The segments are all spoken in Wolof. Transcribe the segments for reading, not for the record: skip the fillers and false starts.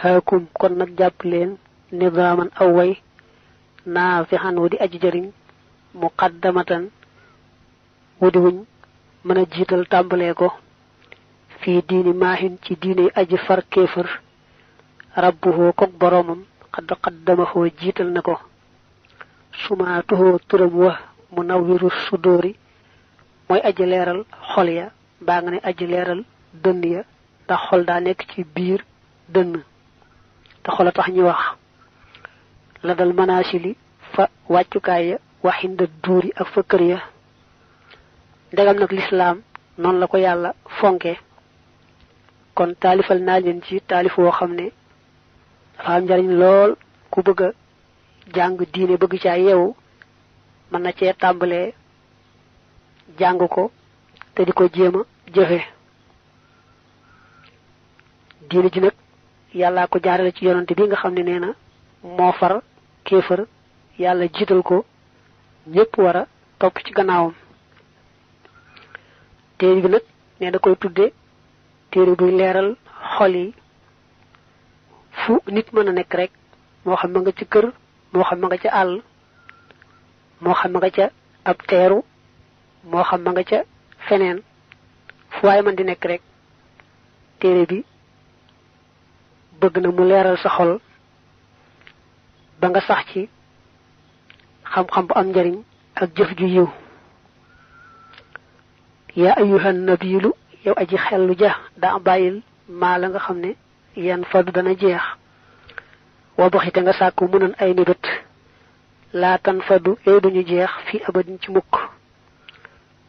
haakum kon nag jàpp leen nidaaman aw way naafihan wu di aji jëriñ muqaddamatan wu di wuñ mën a jiital tàmbalee ko fii diini maahin ci diine aji far kéefër rabbuhoo kok boroomam xadd qaddamahoo jiital na ko sumaatuhoo turam wa munawwiru sudóori mooy aji leeral xol ya baa nga ne aji leeral dënn ya ndax xol daa nekk ci biir dënn te xol a tax ñuy wax la dal manaasili fa wàccukaay ya waxinda duuri ak fa kër ya ndegam nag lislaam noonu la ko yàlla fonke kon taalifal naa leen ci taalif woo xam ne dafa am njariñ lool ku bëgg a jàng diine bëgg caa yeewu mën na cee tàmbalee jàng ko te di ko jéem a jëfe diine ji nag yàllaa ko jaarale ci yonante bi nga xam ne nee na moo far kéefër yàlla jiital ko ñépp war a topp ci gannaawam téere bi nag ne da koy tudde téere buy leeral xol yi fu nit mën a nekk rek moo xam ma nga ci kër moo xam ma nga ca àll moo xam ma nga ca ab teeru moo xam ma nga ca feneen fu waaye man di nekk rek téere bi bëgg na mu leeral sa xol ba nga sax ci xam-xam bu am njariñ ak jëf ju yiw yaa ayyuhan nabilu yow aji xellu ja daa bàyyil maa la nga xam ne yan fadu dana jeex wa baxite nga sàkku mënoon ay mébét laatan fadu yooyu duñu jeex fi abadin ci mukk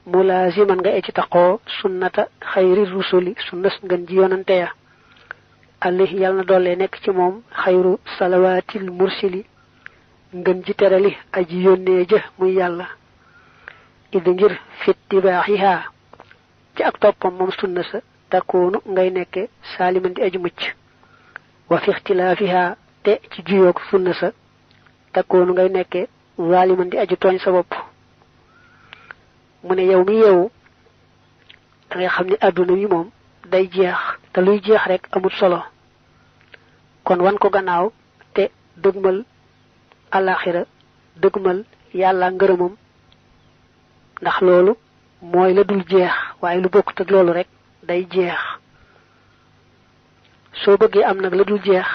mulaaziman nga e ci taqoo sunnata xayri rusuli sunnas ngën ji yonante ya alayhi yàlla na doole nekk ci moom xayru salawaatil mursili ngën ji terali aji yónnee ja muy yàlla idi ngir fittibaaxiha ci ak toppam moom sunna sa takkoonu ngay nekke saaliman di aji mucc wa fi ixtilaafiha te ci juyoog sunna sa takkoonu ngay nekke zaaliman di aji tooñ sa bopp mu ne yow mi yeewu da ngay xam ne àdduna wi moom day jeex te luy jeex rek amul solo kon wan ko gannaaw te dëgmal alaxira dëgmal yàlla ngërëmam ndax loolu mooy la dul jeex waaye lu bokkut ak loolu rek day jeex soo bëggee am nag la dul jeex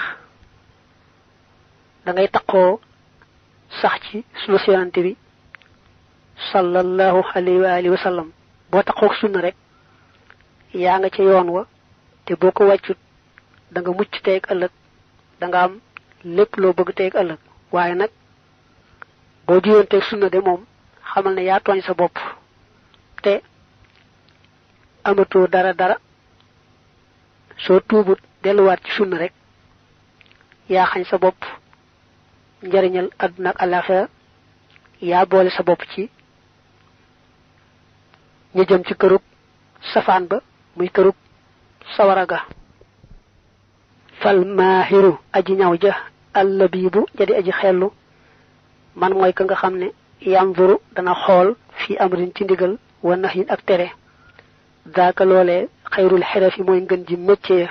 da ngay taqoo sax ci sunu yonante bi sallallahu alayhi wa alihi wa sallam boo taqoo sunna rek yaa nga ca yoon wa te boo ko wàccut da nga mucc tey ak ëllëg da nga am lépp loo bëgg tey ak ëllëg waaye nag boo jiyoonteeg sunna de moom xamal ne yaa tooñ sa bopp te amatoo dara soo tuubut delluwaat ci sunna rek yaa xañ sa bopp njariñal àdduna ak àllaaxira yaa boole sa bopp ci ñu jëm ci kërug safaan ba muy kërug sawara ga fal maahiru aji ñaw ja allabibu jadi aji xellu man mooy ka nga xam ne yanzuru dana xool fi amrin ci ndigal wa nahyin ak tere daaka loolee xayrul xirafi mooy ngën ji métier ya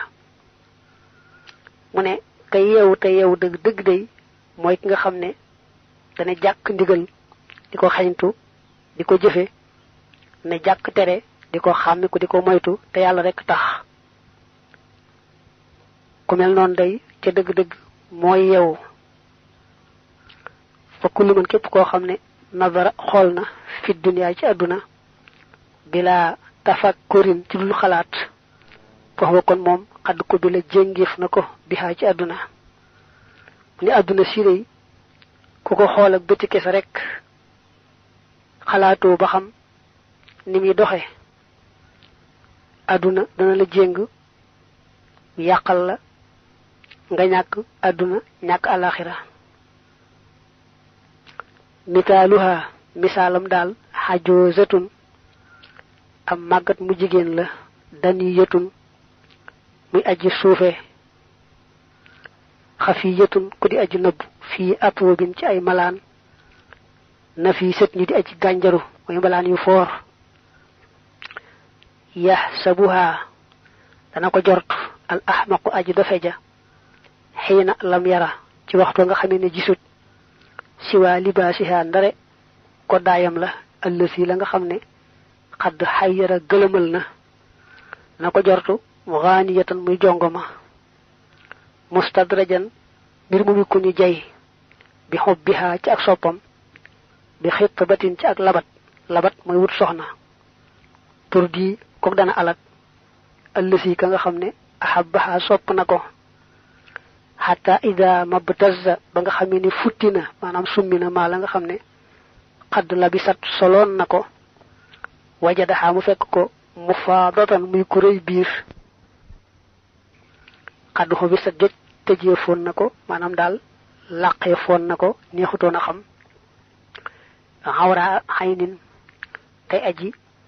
mu ne kay yeewu te yeewu dëgg dëgg day mooy ki nga xam ne dana jàkk ndigal di ko xañtu di ko jëfe ne jàkk tere di ko xàmmi ko di ko moytu te yàlla rekk tax ku mel noonu day ca dëgg-dëgg mooy yeewu fa kullu man képp koo xam ne nazara xool na fi duniyaa ci àdduna bila tafakkurin ci dul xalaat foofu kon moom xadd ko bi la jéngéef na ko bihaa ci àdduna ni àdduna siré ku ko xool ak bëti kese rek xalaatoo ba xam ni muy doxe àdduna dana la jéng yàqal la nga ñàkk àdduna ñàkk alaxira mitaaluha misaalam daal xajoosatun am màggat mu jigéen la daniyatun muy aji suufe xafiyatun ku di aji nëbb fii atwabin ci ay malaan nafisat ñu di aji gànjaru mooy malaan yu foor yaxsabuha dana ko jort al ahmaqu aji dofe ja xiina lam yara ci waxtu nga xamee ne gisut siwaa libaasiha ndare ko daayam la ëllësi la nga xam ne xadd xayyara gëlëmal na ko jortu ghaaniyatan muy jongoma mustadrajan mbir mu ku ñu jay bi xubbiha ci ak soppam bi xitbatin ci ak labat mooy wut soxna pour di ko dana alak ëllësi ka nga xam ne ahabbaha sopp na ko hatta ida mabtazza ba nga xamee ni futti na maanaam summi na maa la nga xam ne xadd labisat soloon na ko wajadaha mu fekk ko mufaadatan muy ku rëy biir xadd xo bi sa joj tëjee foon na ko maanaam daal làqee foon na ko neexutoon a xam xawra xaynin tey aji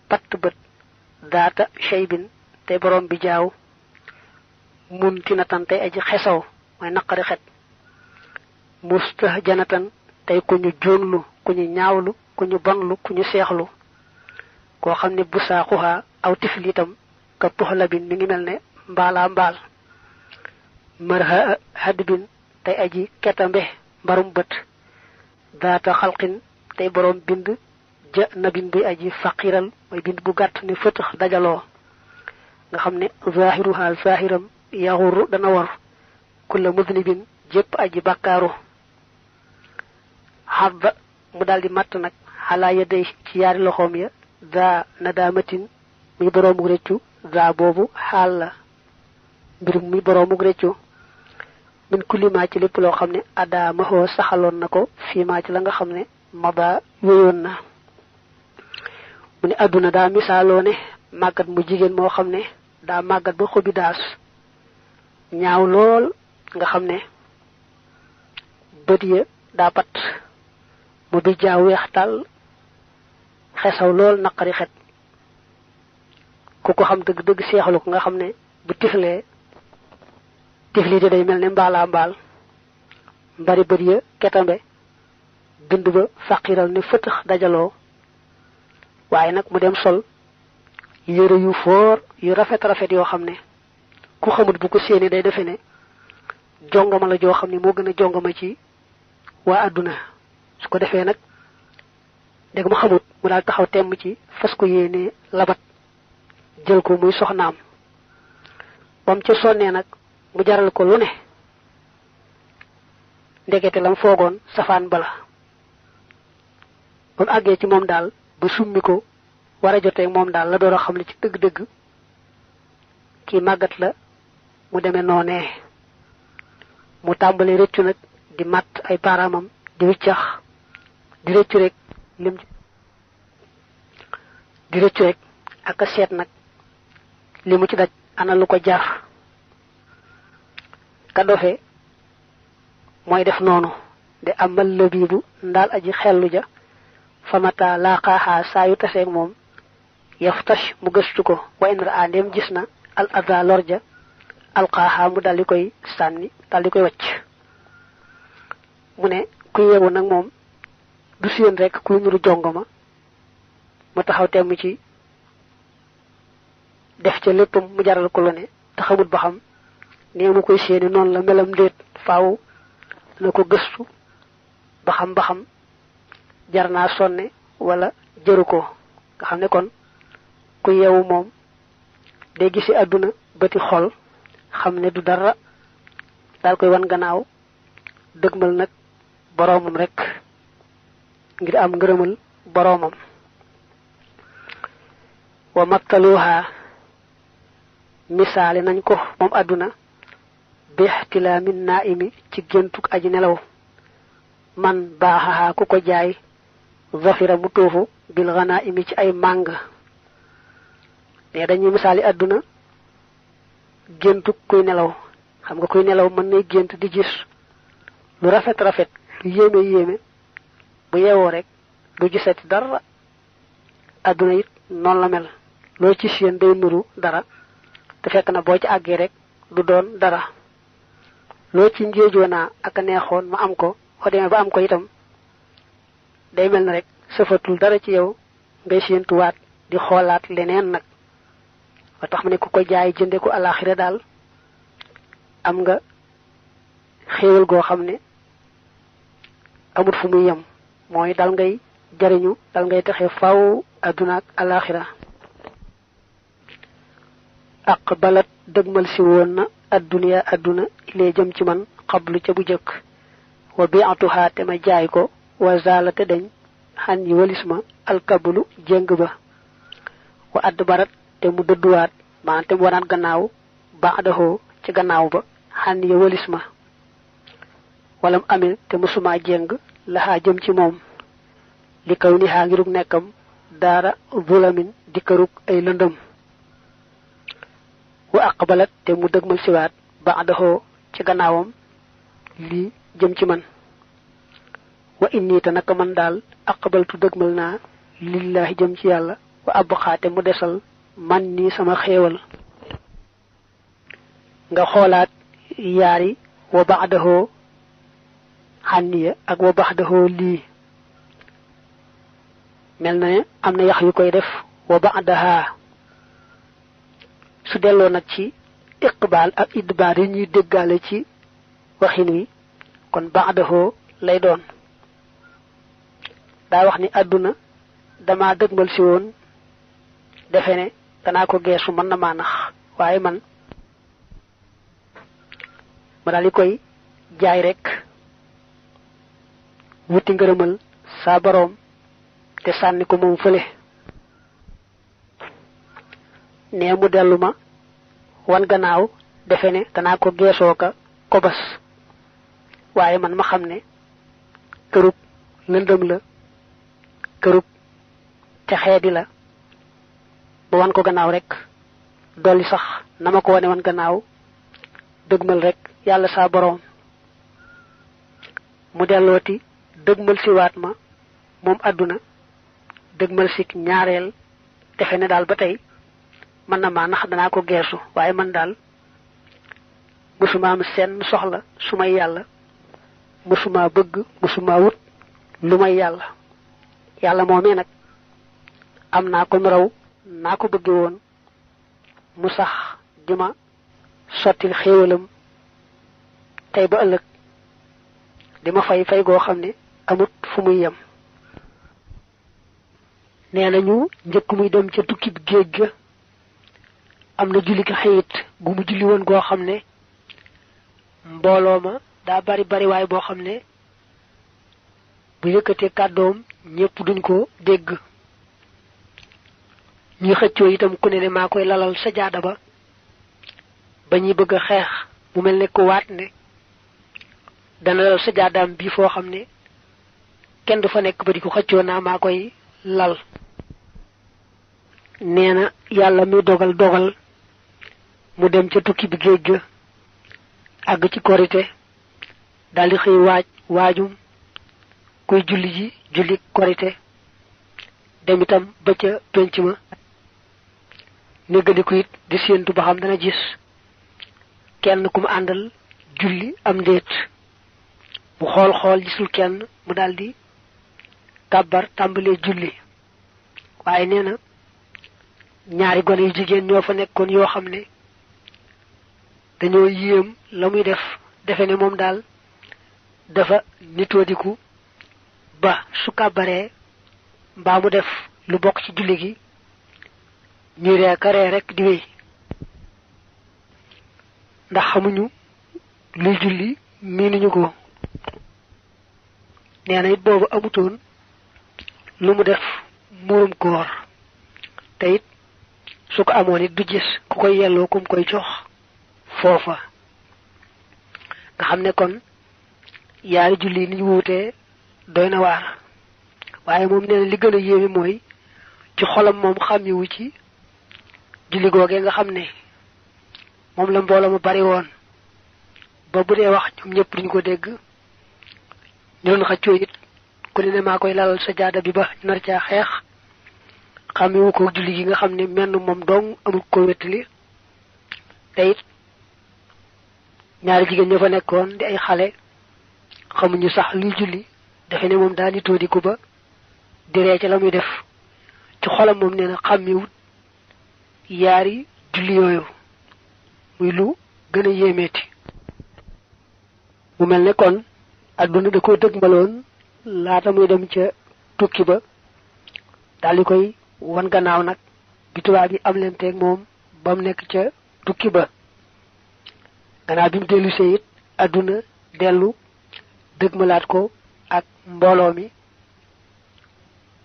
patt bët daata shaybin tey borom bi jaaw muntinatan tey aji xesaw mooy naqari xet mustahjanatan tey ku ñu jóonlu ku ñu ñaawlu ku ñu bonlu ku ñu seexlu koo xam ne bu saaxuha aw tiflitam ka tuxlabin mi ngi mel ne mbaalaa mbaal marha hadbin tey aji ketambe mbarum bët daata xalqin tey borom bind ja nabin buy aji faqiral mooy bind bu gàtt ne fëtëx dajaloo nga xam ne zahiruha zahiram yaxuru dana war kulla mudnibin jépp aji bakkaaru xadda mu daldi matt nag xalaa yaday ci yaari loxoom ya daa nadaamatin muy boroomu réccu daa boobu xaal la mbirum muy boroomu réccu min kullimaa ci lépp loo xam ne adaa maxoo saxaloon na ko fiimaa ci la nga xam ne maba wéyoon na mu ne àdduna daa misaaloo ne màggat mu jigéen moo xam ne daa màggat ba xobi daas ñaaw lool nga xam ne bët ya daa pat mu bi jaaw weex tàll xesaw lool naqari xet ku ko xam dëgg-dëgg seexalu ko nga xam ne bu tiflee tiflite day mel ne mbaalaa mbaal mbari bët ya ketambe bind ba faqiral ne fëtëx dajaloo waaye nag mu dem sol yére yu foor yu rafet yoo xam ne ku xamut bu ko séenee day defe ne jongama la joo xam ne moo gën a jongama ci waa àdduna su ko defee nag dégg ma xamut mu daal taxaw temm ci fas ko yéene labat jël ko muy soxnaam bam ca sonnee nag mu jaral ko lu ne ndekete lam foogoon safaan bala ba mu àggee ci moom daal ba summi ko war a jotee moom daal la door a xam ne ci dëgg-dëgg kii màggat la mu demee noonee mu tàmbali rëccu nag di matt ay baaraamam di wiccax di rëccu rek ak a seet nag li mu ci daj ana lu ko jar ka dofe mooy def noonu de amal labibu ndaal aji xellu ja famata laqaaxaa saa yu taseeg moom yaftash mu gëstu ko wa in raa ndem gis na al ada lor ja alqaaxaa mu daldi koy sànni daldi koy wacc mu ne ku yeewu nag moom du séen rek kuy nuru jongoma mu taxaw temm ci def ca léppam mu jaral ko lu ne te xamut ba xam nee mu koy séeni noonu la melam déet faaw na ko gëstu ba xam jar naa sonne wala jëru ko nga xam ne kon ku yeewu moom day gisi àdduna bëti xol xam ne du dara daal koy wan gannaaw dëgmal nag boroomam rek ngir am ngërëmal boroomam wa maktaluha misaali nañ ko moom àdduna bi ihtilaamin naa'imi ci géntuk aji nelaw man baaxaha ku ko jaay zafira mu tuufu bil ghanaa'imi ci ay màng ne dañuy misaali àdduna géntuk kuy nelaw xam nga kuy nelaw mën nay gént di gis lu rafet lu yéeme bu yeewoo rek du gisati dara àdduna it noonu la mel loo ci seen day nuru dara te fekk na boo ci àggee rek du doon dara loo ci njéejoonaa ak a neexoon ma am ko boo demee ba am ko itam day mel na rek sëfatul dara ci yow ngay séentuwaat di xoolaat leneen nag ba tax mu ne ku ko jaay jënde ko alaxira daal am nga xéewal goo xam ne amut fu muy yem mooy dal ngay jariñu dal ngay taxe faw adduna ak alaxira aqbalat dëgmal si woon na adduniya adduna ilee jëm ci man xablu ca bu jëkk wa bi'atuha te ma jaay ko wa zalate dañ xan yi walis ma alkabulu jéng ba wa adbarat te mu dëdduwaat maanaam te mu wanaat gannaaw ba'dahu ci gannaaw ba xan yi walis ma walam amee te musuma jéng laxaa jëm ci moom li kaw ni xaa ngirug nekkam daara zulamin di kërug ay lëndëm wa aqbalat te mu dëgmal siwaat ba'dahu ci gannaawam lii jëm ci man wa inni te naka man daal aqbaltu dëgmal naa lillahi jëm ci yàlla wa abxaate mu desal man nii sama xéewal nga xoolaat yaari wa ba'dahu xànniya ak wa ba'dahu lii mel na ne am na yax yu koy def wa ba'daha su delloo nag ci iqbaal ak idbaar yi ñuy déggaale ci waxin wi kon ba'dahu lay doon daa wax ni àdduna dama dëgmal si woon defe ne danaa ko geesu mën na maa nax waaye man ma daal di koy jaay rek wuti ngërëmal saa boroom te sànni ko moom fële nee mu dellu ma wan gannaaw defe ne danaa ko geesoo ka kobas waaye man ma xam ne kërub lëndëm la kërub te xeedi la ba wan ko gannaaw rek dolli sax na ma ko wane wan gannaaw dëgmal rek yàlla saa boroom mu dellooti dëgmal si waat ma moom àdduna dëgmal si ñaareel defe ne daal ba tey mën na maa nax danaa ko geesu waaye man daal mësuma am seen soxla su may yàlla mësuma bëgg mësuma wut lu may yàlla yàlla moomee nag am naa ko raw naa ko bëgge woon mu sax di ma sottil xéewalam tey ba ëllëg di ma fay fay goo xam ne amut fu muy yem nee nañu njëkk muy dem ca tukkib géej ga am na julli ki xëyit gu mu julli woon goo xam ne mbooloo ma daa bari waay boo xam ne bu yëkkatee kàddoom ñépp duñ ko dégg ñuy xëccoo itam ku ne maa koy lalal sajaada ba ñuy bëgg a xeex mu mel ne ku waat ne dana lal sajaadaam bii foo xam ne kenn du fa nekk ba di ko xëccoo naa maa koy lal nee na yàlla mi dogal mu dem ca tukki bi géej ga àgg ci korite daldi xëy waajum kuy julli korite dem itam ba ca penc ma néggandiku it di séentu ba xam dana gis kenn ku mu àndal julli am ndéet mu xool gisul kenn mu daldi kàbbar tàmbalee julli waaye nee na ñaari gone yu jigéen ñoo fa nekkoon yoo xam ne dañoo yéem la muy defe ne moom daal dafa nitoodiku ba su kàbbaree mbaa mu def lu bokk ci julli gi ñuy ree rek di wéy ndax xamuñu luy julli miinuñu ko nee na it boobu amutoon lu mu def muurum koor te it su ko amoon it du gis ku koy yelloo kum koy jox foofa nga xam ne kon yaari julli ni ñu wuutee doy na waar waaye moom nee na li gën a yéeme mooy ci xolam moom xàmmiwu ci julli googee nga xam ne moom la mbooloo mu bari woon ba bu dee wax ñoom ñëpp duñu ko dégg ñu doon xëccoo it ku ne maa koy lalal sa jaada bi ba nar caa xeex xàmmiwu ko julli gi nga xam ne menn moom dong amul ko wettali te it ñaari jigéen ñoo fa nekkoon di ay xale xamuñu sax luy julli defe ne moom daal di toodiku ba di ree ca la muy def ci xolam moom nee na xàmmiwut yaari julli yooyu muy lu gën a yéemeeti mu mel ne kon adduna da ko dëgmaloon laata muy dem ca tukki ba daal di koy wan gannaaw nag bi tubaab yi am leen teeg moom ba mu nekk ca tukki ba gannaaw bi mu dellu see it adduna dellu dëgmalaat ko ak mbooloo mi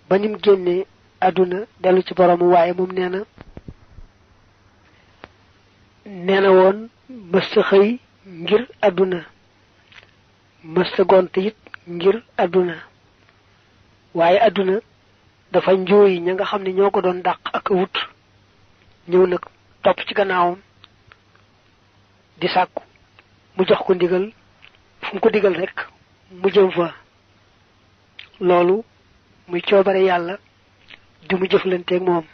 ba nim génnee adduna dellu ci boroomu waaye moom nee na woon mësta xëy ngir adduna mësta gont it ngir adduna waaye adduna dafa njuuy ña nga xam ne ñoo ko doon dàq ak wut ñëw nag topp ci gannaawam di sàkku mu jox ko ndigal fu mu ko digal rek mu jëm fa loolu muy coobare yàlla di mu jëflanteeg moom